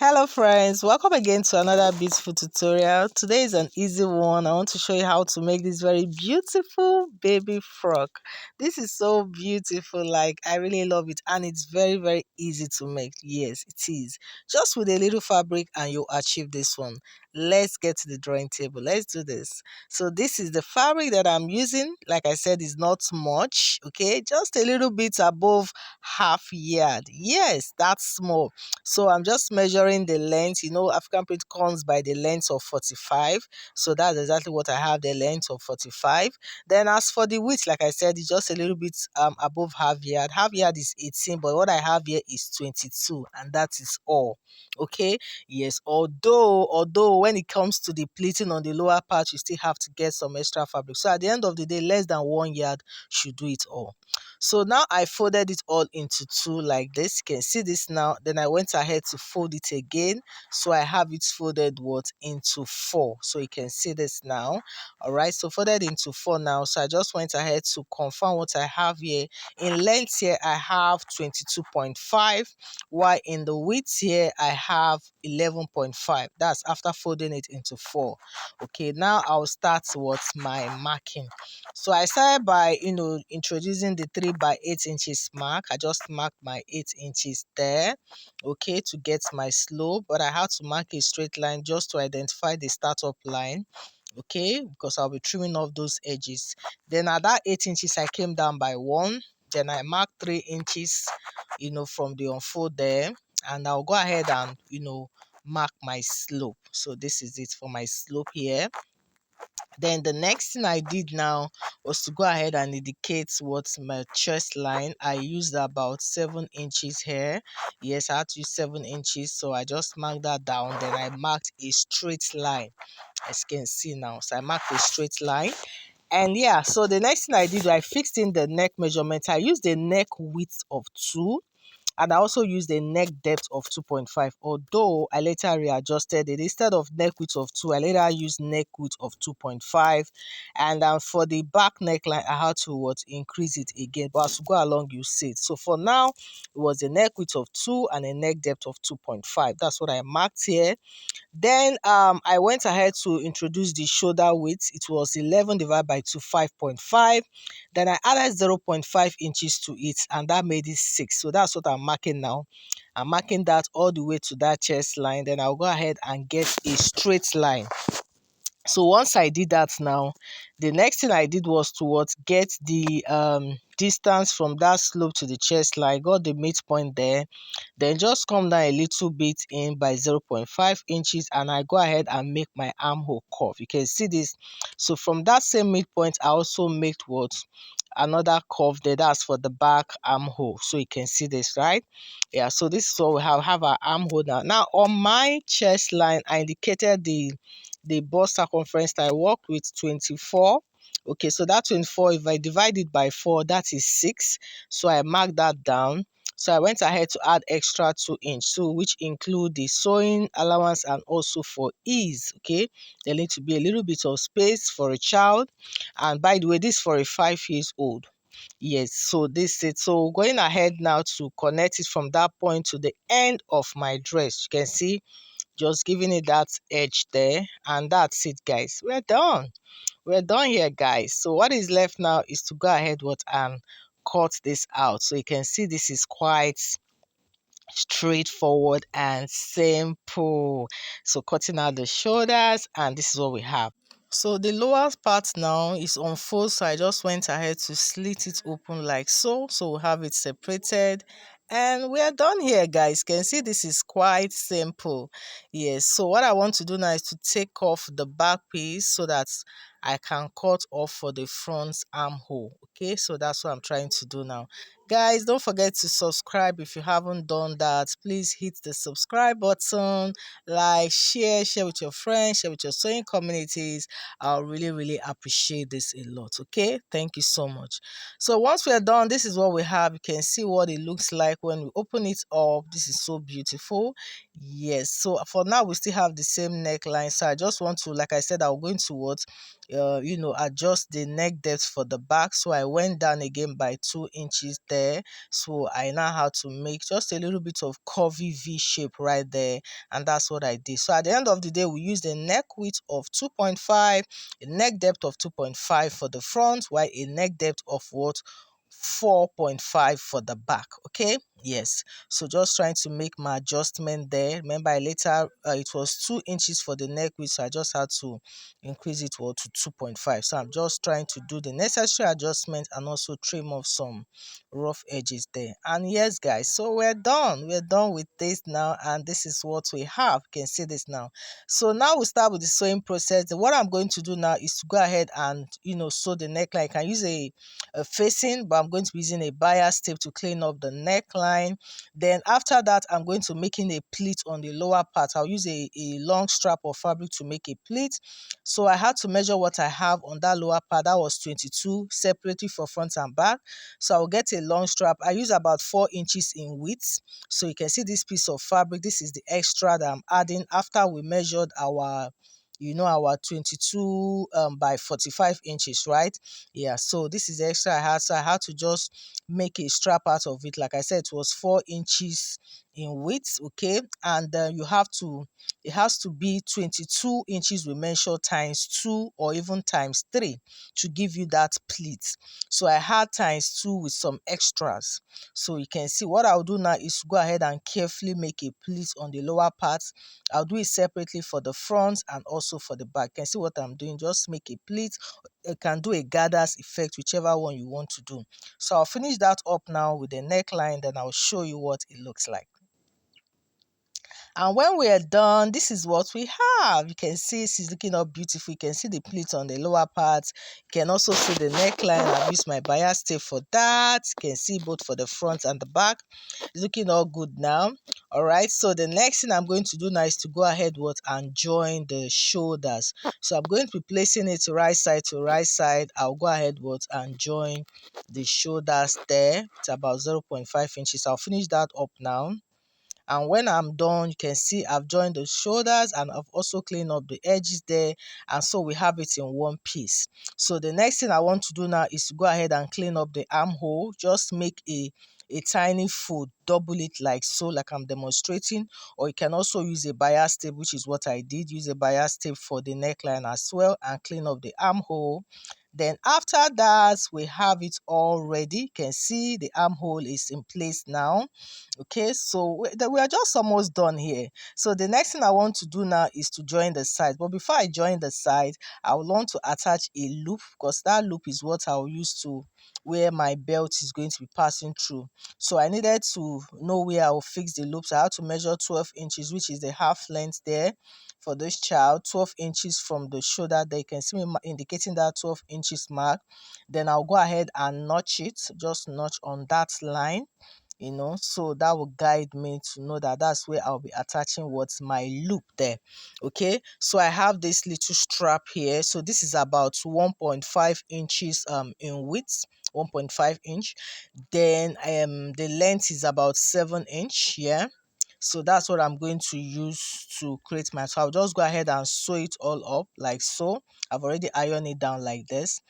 Hello friends, welcome again to another beautiful tutorial. Today is an easy one. I want to show you how to make this very beautiful baby frock. This is so beautiful, like I really love it, and it's very easy to make. Yes, it is. Just with a little fabric and you'll achieve this one. Let's get to the drawing table. Let's do this. So this is the fabric that I'm using. Like I said, is not much, okay? Just a little bit above half yard. Yes, that's small. So I'm just measuring the length. African print comes by the length of 45. So that's exactly what I have, the length of 45. Then as for the width, like I said, it's just a little bit above half yard. Half yard is 18, but what I have here is 22, and that is all. Okay. Yes. Although when it comes to the pleating on the lower part, you still have to get some extra fabric. So at the end of the day, less than 1 yard should do it all. So now I folded it all into two like this. You can see this now. Then I went ahead to fold it again. So I have it folded into four. So you can see this now. All right. So folded into four now. So I just went ahead to confirm what I have here. In length here, I have 22.5. While in the width here, I have 11.5. That's after folding it into four. Okay. Now I'll start with my marking. So I started by, introducing the 3 by 8 inches mark. I just marked my 8 inches there, okay, to get my slope. But I had to mark a straight line just to identify the startup line, okay, because I'll be trimming off those edges. Then at that 8 inches, I came down by 1. Then I marked 3 inches, from the unfold there. And I'll go ahead and, mark my slope. So this is it for my slope here. Then the next thing I did now was to go ahead and indicate what's my chest line. I used about 7 inches here. Yes, I had to use 7 inches. So I just marked that down. Then I marked a straight line, as you can see now. So I marked a straight line. And yeah, so the next thing I did, I fixed in the neck measurement. I used the neck width of 2. And I also used a neck depth of 2.5, although I later readjusted it. Instead of neck width of 2, I later used neck width of 2.5. And for the back neckline, I had to increase it again. But as we go along, you see it. So for now, it was a neck width of 2 and a neck depth of 2.5. That's what I marked here. Then I went ahead to introduce the shoulder width. It was 11 divided by 2, 5.5. Then I added 0.5 inches to it, and that made it 6. So that's what I'm marking now. I'm marking that all the way to that chest line. Then I'll go ahead and get a straight line. So once I did that now, the next thing I did was to get the distance from that slope to the chest line. Got the midpoint there. Then just come down a little bit in by 0.5 inches, and I go ahead and make my armhole curve. You can see this. So from that same midpoint, I also made another curve there. That's for the back armhole. So you can see this, right? Yeah, so this is what we have our armhole now. Now on my chest line, I indicated the bust circumference that I worked with 24. Okay, so that 24, if I divide it by 4, that is 6. So I marked that down. So I went ahead to add extra 2 inches, so which include the sewing allowance and also for ease. Okay, there needs to be a little bit of space for a child. And by the way, this is for a 5 years old. Yes, so this is it. So going ahead now to connect it from that point to the end of my dress. You can see just giving it that edge there, and that's it, guys. We're done here, guys. So what is left now is to go ahead and cut this out. So you can see this is quite straightforward and simple. So cutting out the shoulders, and this is what we have. So the lower part now is on fold, so I just went ahead to slit it open like so. So we have it separated, and we are done here, guys. You can see this is quite simple. Yes, so what I want to do now is to take off the back piece so that I can cut off for the front armhole. Okay, so that's what I'm trying to do now. Guys, don't forget to subscribe if you haven't done that. Please hit the subscribe button, like, share with your friends, share with your sewing communities. I'll really appreciate this a lot. Okay, thank you so much. So once we are done, this is what we have. You can see what it looks like when we open it up. This is so beautiful. Yes, so for now we still have the same neckline. So I just want to, like I said, I'll go into adjust the neck depth for the back. So I went down again by 2 inches there. So I now had to make just a little bit of curvy V shape right there, and that's what I did. So at the end of the day, we used a neck width of 2.5, a neck depth of 2.5 for the front, while a neck depth of what, 4.5 for the back. Okay, yes. So just trying to make my adjustment there. Remember, I later it was 2 inches for the neck width, so I just had to increase it to 2.5. So I'm just trying to do the necessary adjustment and also trim off some rough edges there. And yes, guys, so we're done with this now, and this is what we have. You can see this now. So now we start with the sewing process. What I'm going to do now is to go ahead and sew the neckline. I can use a facing, but I'm going to be using a bias tape to clean up the neckline. Then after that, I'm going to making a pleat on the lower part. I'll use a long strap of fabric to make a pleat. So I had to measure what I have on that lower part. That was 22 separately for front and back. So I'll get a long strap. I use about 4 inches in width. So you can see this piece of fabric. This is the extra that I'm adding after we measured our our 22 by 45 inches, right? Yeah, so this is the extra I had. So I had to just make a strap out of it. Like I said, it was 4 inches in width. Okay, and it has to be 22 inches we measure times 2 or even times 3 to give you that pleat. So I had times 2 with some extras. So you can see what I'll do now is go ahead and carefully make a pleat on the lower part. I'll do it separately for the front and also for the back. You can see what I'm doing. Just make a pleat. You can do a gathers effect, whichever one you want to do. So I'll finish that up now with the neckline, then I'll show you what it looks like. And when we are done, this is what we have. You can see she's looking all beautiful. You can see the pleat on the lower part. You can also see the neckline. I've used my bias tape for that. You can see both for the front and the back. It's looking all good now. All right, so the next thing I'm going to do now is to go ahead and join the shoulders. So I'm going to be placing it right side to right side. I'll go ahead and join the shoulders there. It's about 0.5 inches. I'll finish that up now. And when I'm done, you can see I've joined the shoulders and I've also cleaned up the edges there. And so we have it in one piece. So the next thing I want to do now is to go ahead and clean up the armhole. Just make a tiny fold, double it like so, like I'm demonstrating. Or you can also use a bias tape, which is what I did. Use a bias tape for the neckline as well and clean up the armhole. Then after that, we have it all ready. You can see the armhole is in place now. Okay, so we are just almost done here. So the next thing I want to do now is to join the side. But before I join the side, I will want to attach a loop, because that loop is what I'll use to where my belt is going to be passing through. So I needed to know where I'll fix the loops. I had to measure 12 inches, which is the half length there for this child. 12 inches from the shoulder there. You can see me indicating that 12 inches mark. Then I'll go ahead and notch it. Just notch on that line. So that will guide me to know that that's where I'll be attaching what's my loop there. Okay, so I have this little strap here. So this is about 1.5 inches in width, 1.5 inch. Then the length is about 7 inch. Yeah, so that's what I'm going to use to create my. So I'll just go ahead and sew it all up like so. I've already ironed it down like this.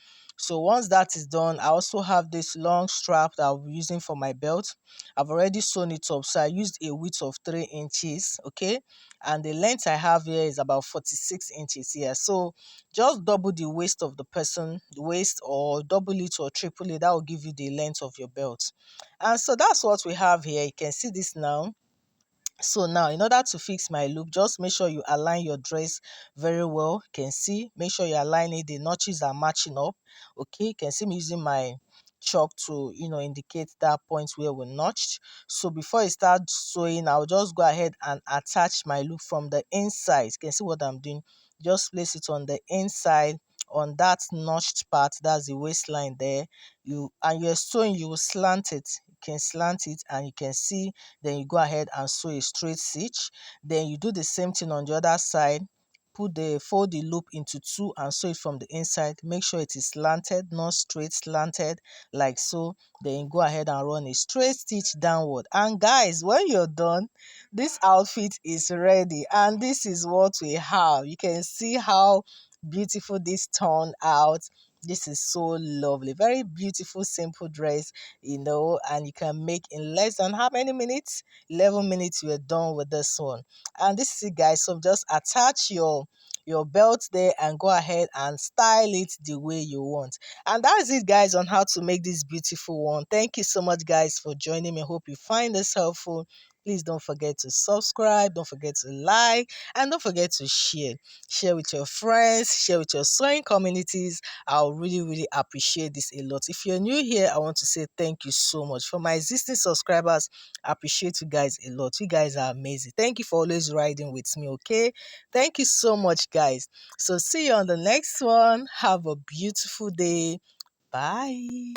So once that is done, I also have this long strap that I'll be using for my belt. I've already sewn it up. So I used a width of 3 inches, okay? And the length I have here is about 46 inches here. So just double the waist of the person, the waist, or double it or triple it. That will give you the length of your belt. And so that's what we have here. You can see this now. So now, in order to fix my loop, just make sure you align your dress very well. You can see, make sure you align it. The notches are matching up. Okay, you can see me using my chalk to, indicate that point where we notched. So before I start sewing, I'll just go ahead and attach my loop from the inside. You can see what I'm doing. Just place it on the inside on that notched part. That's the waistline there. You're sewing, you will slant it. You can slant it and you can see. Then you go ahead and sew a straight stitch. Then you do the same thing on the other side. Fold the loop into two and sew it from the inside. Make sure it is slanted, not straight, slanted like so. Then you go ahead and run a straight stitch downward. And guys, when you're done, this outfit is ready. And this is what we have. You can see how beautiful this turned out. This is so lovely. Very beautiful, simple dress, and you can make in less than how many minutes? 11 minutes, you're done with this one. And this is it, guys. So just attach your belt there and go ahead and style it the way you want. And that's it, guys, on how to make this beautiful one. Thank you so much, guys, for joining me. Hope you find this helpful. Please don't forget to subscribe, don't forget to like, and don't forget to share. Share with your friends, share with your sewing communities. I'll really, really appreciate this a lot. If you're new here, I want to say thank you so much. For my existing subscribers, I appreciate you guys a lot. You guys are amazing. Thank you for always riding with me, okay? Thank you so much, guys. So see you on the next one. Have a beautiful day. Bye.